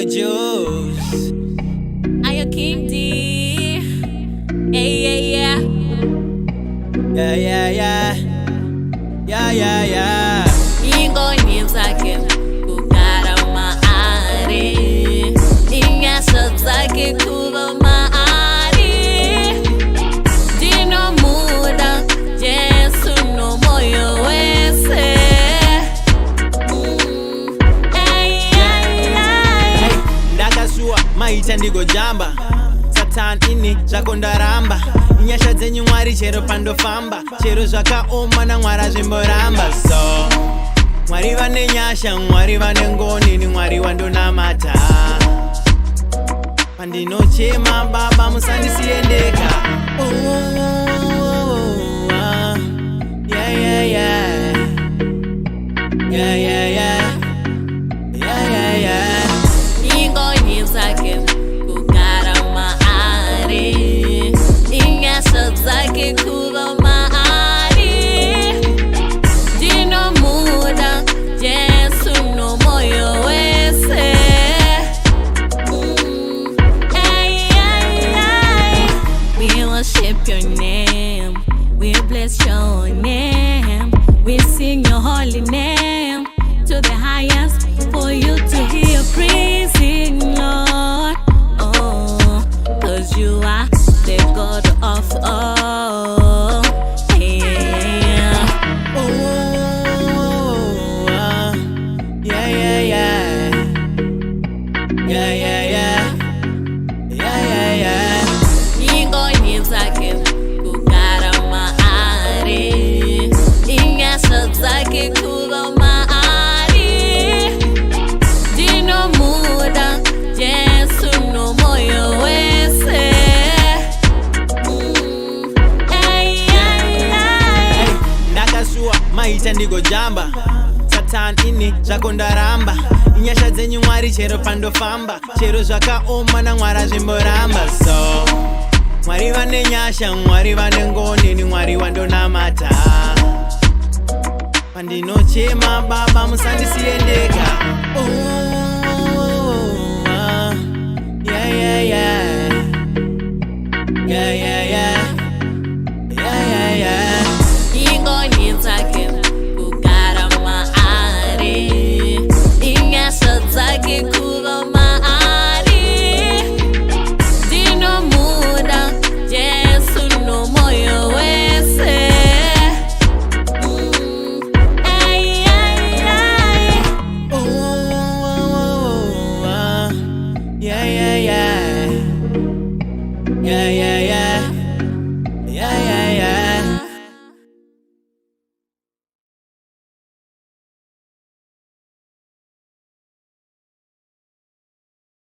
the juice. I am King D. Yeah. Yeah, yeah, yeah. Yeah, yeah, yeah. Ingoni zake kukara maari, inyasho zake kuva maari. Dino muda Jesu no moyo wese. Ndakasuwa maita ndigo jamba, Satan ini zvako ndaramba. Inyasha dzenyu Mwari chero pandofamba, chero zvakaoma naMwari zvimboramba. So Mwari vane nyasha, Mwari vane ngoni, ni Mwari wandonamata. Pandinochema Baba musandisiye ndega. Yeah, yeah, yeah. Yeah, yeah, yeah. Yeah, yeah, yeah. Ingoni zake kukara maari, inyasho zake kuva maari. Dino muda Jesu no moyo wese. We worship your name, we bless your name, we sing your holy name to the highest, for you to hear praising, Lord. Oh, 'cause you are the God of all. Yeah. Yeah, yeah, yeah. Yeah, yeah, yeah. Yeah, yeah, yeah. Ingoni zake kukara maari, inyasho zake kuva maari. Dino muda Jesu no moyo wese. Ndakasuwa maita ndigo jamba, Satan ini zvako ndaramba. Inyasha dzenyu Mwari chero pandofamba, chero zvakaoma naMwari zvimboramba. So Mwari vane nyasha, Mwari vane ngoni, ni Mwari wandonamata. Pandinochema Baba musandisiye ndega. Yeah, yeah, yeah. Yeah, yeah, yeah. Yeah, yeah, yeah. Ingoni zake kukara maari, inyasho zake kuva maari. Dino muda Jesu no moyo wese. Yeah, yeah, yeah. Yeah,